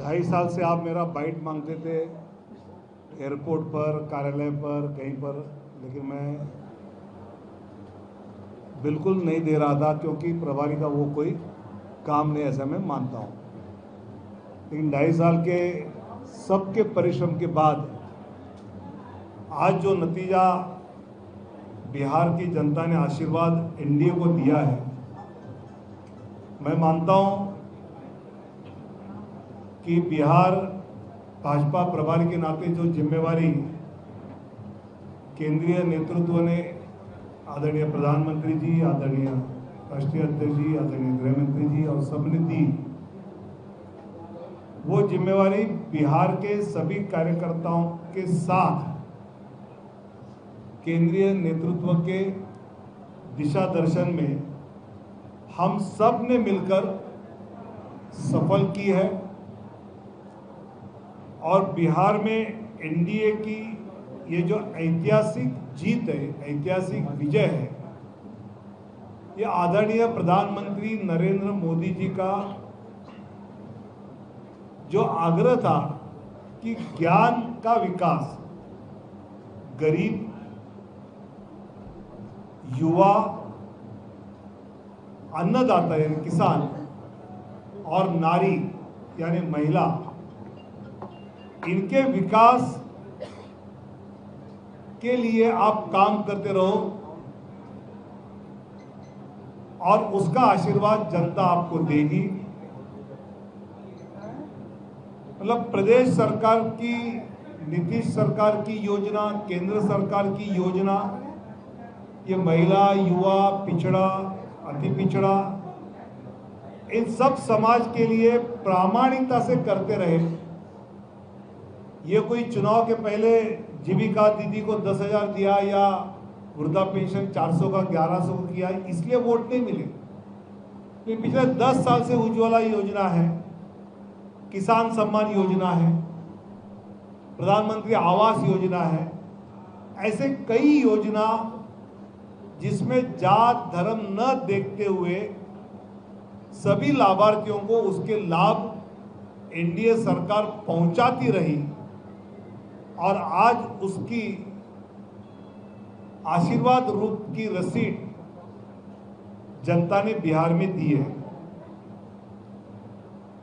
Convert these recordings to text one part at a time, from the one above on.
2.5 साल से आप मेरा बाइट मांगते थे एयरपोर्ट पर, कार्यालय पर, कहीं पर, लेकिन मैं बिल्कुल नहीं दे रहा था क्योंकि प्रभारी का वो कोई काम नहीं, ऐसा मैं मानता हूँ। लेकिन 2.5 साल के सबके परिश्रम के बाद आज जो नतीजा बिहार की जनता ने आशीर्वाद एनडीए को दिया है, मैं मानता हूँ कि बिहार भाजपा प्रभारी के नाते जो जिम्मेवारी केंद्रीय नेतृत्व ने, आदरणीय प्रधानमंत्री जी, आदरणीय राष्ट्रीय अध्यक्ष जी, आदरणीय गृह मंत्री जी और सबने दी, वो जिम्मेवारी बिहार के सभी कार्यकर्ताओं के साथ केंद्रीय नेतृत्व के दिशा दर्शन में हम सब ने मिलकर सफल की है। और बिहार में एनडीए की ये जो ऐतिहासिक जीत है, ऐतिहासिक विजय है, ये आदरणीय प्रधानमंत्री नरेंद्र मोदी जी का जो आग्रह था कि ज्ञान का विकास गरीब, युवा, अन्नदाता यानी किसान और नारी यानी महिला, इनके विकास के लिए आप काम करते रहो और उसका आशीर्वाद जनता आपको देगी। मतलब प्रदेश सरकार की, नीतीश सरकार की योजना, केंद्र सरकार की योजना, ये महिला, युवा, पिछड़ा, अति पिछड़ा, इन सब समाज के लिए प्रामाणिकता से करते रहे। ये कोई चुनाव के पहले जीविका दीदी को 10,000 दिया या वृद्धा पेंशन 400 का 1100 को किया, इसलिए वोट नहीं मिले। लेकिन पिछले 10 साल से उज्ज्वला योजना है, किसान सम्मान योजना है, प्रधानमंत्री आवास योजना है, ऐसे कई योजना जिसमें जात धर्म न देखते हुए सभी लाभार्थियों को उसके लाभ एनडीए सरकार पहुंचाती रही और आज उसकी आशीर्वाद रूप की रसीद जनता ने बिहार में दी है।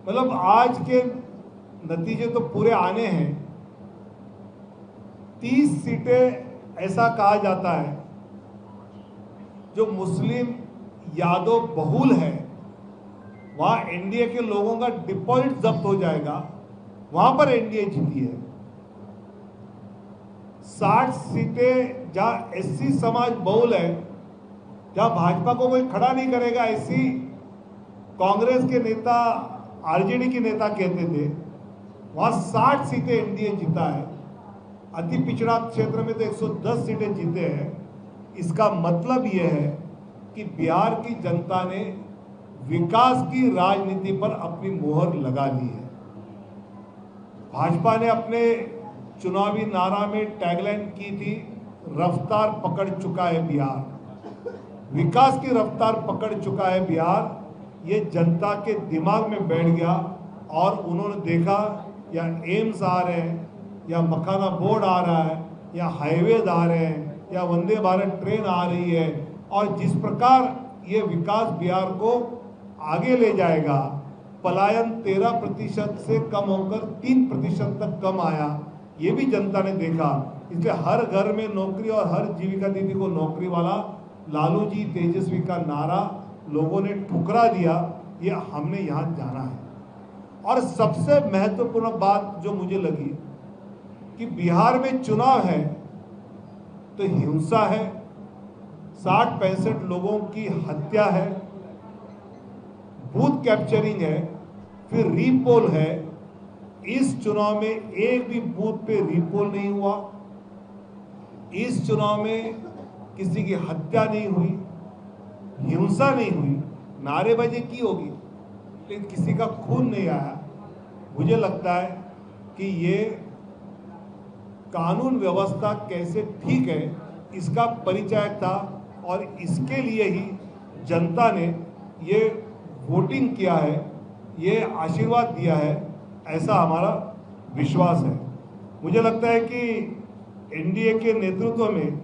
मतलब आज के नतीजे तो पूरे आने हैं। 30 सीटें ऐसा कहा जाता है जो मुस्लिम यादव बहुल है, वहां एनडीए के लोगों का डिपॉजिट जब्त हो जाएगा, वहां पर एनडीए जीती है। 60 सीटें जहां एससी समाज बहुल है, जहां भाजपा को कोई खड़ा नहीं करेगा, ऐसी कांग्रेस के नेता, आरजेडी के नेता कहते थे, वहां 60 सीटें एनडीए जीता है। अति पिछड़ा क्षेत्र में तो 110 सीटें जीते हैं। इसका मतलब यह है कि बिहार की जनता ने विकास की राजनीति पर अपनी मोहर लगा ली है। भाजपा ने अपने चुनावी नारा में टैगलाइन की थी, रफ्तार पकड़ चुका है बिहार, विकास की रफ्तार पकड़ चुका है बिहार। ये जनता के दिमाग में बैठ गया और उन्होंने देखा या एम्स आ रहे हैं, या मखाना बोर्ड आ रहा है, या हाईवेज आ रहे हैं, या वंदे भारत ट्रेन आ रही है, और जिस प्रकार ये विकास बिहार को आगे ले जाएगा, पलायन 13% से कम होकर 3% तक कम आया, ये भी जनता ने देखा। इसलिए हर घर में नौकरी और हर जीविका दीदी को नौकरी वाला लालू जी तेजस्वी का नारा लोगों ने ठुकरा दिया। ये हमने यहाँ जाना है। और सबसे महत्वपूर्ण बात जो मुझे लगी कि बिहार में चुनाव है तो हिंसा है, 60-65 लोगों की हत्या है, बूथ कैप्चरिंग है, फिर रीपोल है। इस चुनाव में एक भी बूथ पे रीपोल नहीं हुआ, इस चुनाव में किसी की हत्या नहीं हुई, हिंसा नहीं हुई, नारेबाजी की होगी लेकिन किसी का खून नहीं आया। मुझे लगता है कि ये कानून व्यवस्था कैसे ठीक है इसका परिचय था और इसके लिए ही जनता ने ये वोटिंग किया है, ये आशीर्वाद दिया है। ऐसा हमारा विश्वास है। मुझे लगता है कि एनडीए के नेतृत्व में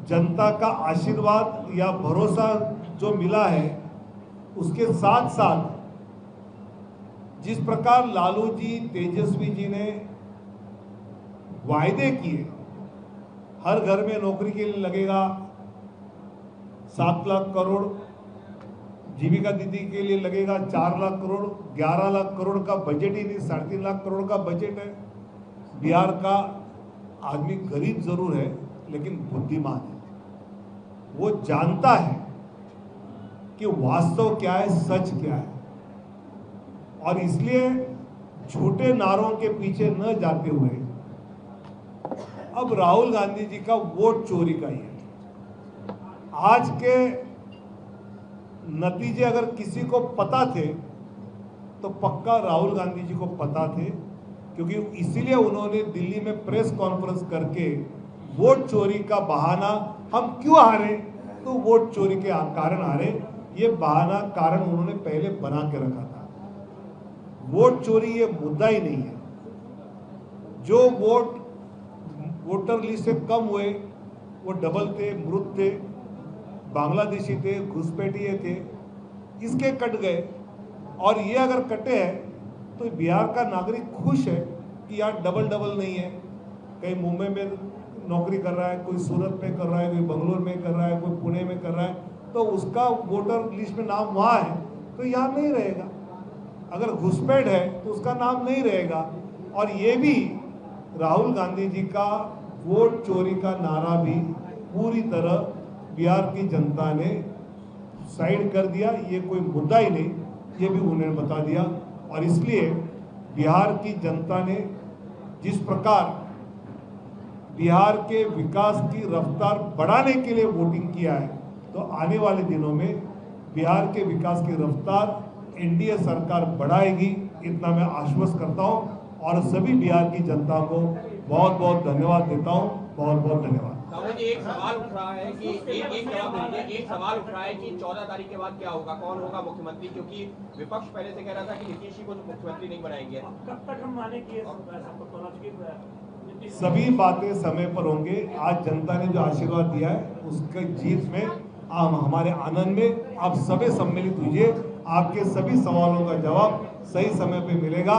जनता का आशीर्वाद या भरोसा जो मिला है, उसके साथ साथ जिस प्रकार लालू जी, तेजस्वी जी ने वायदे किए, हर घर में नौकरी के लिए लगेगा 7 लाख करोड़, जीविका दीदी के लिए लगेगा 4 लाख करोड़, 11 लाख करोड़ का बजट ही नहीं, 3.5 लाख करोड़ का बजट है। बिहार का आदमी गरीब जरूर है लेकिन बुद्धिमान है, वो जानता है कि वास्तव क्या है, सच क्या है, और इसलिए झूठे नारों के पीछे न जाते हुए अब राहुल गांधी जी का वोट चोरी का ही है। आज के नतीजे अगर किसी को पता थे तो पक्का राहुल गांधी जी को पता थे, क्योंकि इसीलिए उन्होंने दिल्ली में प्रेस कॉन्फ्रेंस करके वोट चोरी का बहाना, हम क्यों हारे तो वोट चोरी के कारण हारे, ये बहाना कारण उन्होंने पहले बना के रखा था। वोट चोरी ये मुद्दा ही नहीं है। जो वोटर लिस्ट से कम हुए वो डबल थे, मृत थे, बांग्लादेशी थे, घुसपैठिए थे, इसके कट गए। और ये अगर कटे हैं तो बिहार का नागरिक खुश है कि यार डबल नहीं है, कहीं मुंबई में नौकरी कर रहा है, कोई सूरत में कर रहा है, कोई बंगलोर में कर रहा है, कोई पुणे में कर रहा है, तो उसका वोटर लिस्ट में नाम वहाँ है तो यहाँ नहीं रहेगा। अगर घुसपैठ है तो उसका नाम नहीं रहेगा। और ये भी राहुल गांधी जी का वोट चोरी का नारा भी पूरी तरह बिहार की जनता ने साइड कर दिया, ये कोई मुद्दा ही नहीं, ये भी उन्होंने बता दिया। और इसलिए बिहार की जनता ने जिस प्रकार बिहार के विकास की रफ्तार बढ़ाने के लिए वोटिंग किया है, तो आने वाले दिनों में बिहार के विकास की रफ्तार एनडीए सरकार बढ़ाएगी, इतना मैं आश्वस्त करता हूं। और सभी बिहार की जनता को बहुत बहुत धन्यवाद देता हूं। बहुत बहुत धन्यवाद। एक सवाल उठ रहा है कि एक सवाल उठ रहा है कि 14 तारीख के बाद क्या होगा, कौन होगा मुख्यमंत्री, क्योंकि विपक्ष पहले से कह रहा था कि नीतीश जी को मुख्यमंत्री नहीं बनाएंगे। कब तक हम माने कि सभी बातें समय पर होंगे। आज जनता ने जो आशीर्वाद दिया है उसके जीत में हमारे आनंद में आप सभी सम्मिलित हुए। आपके सभी सवालों का जवाब सही समय पे मिलेगा।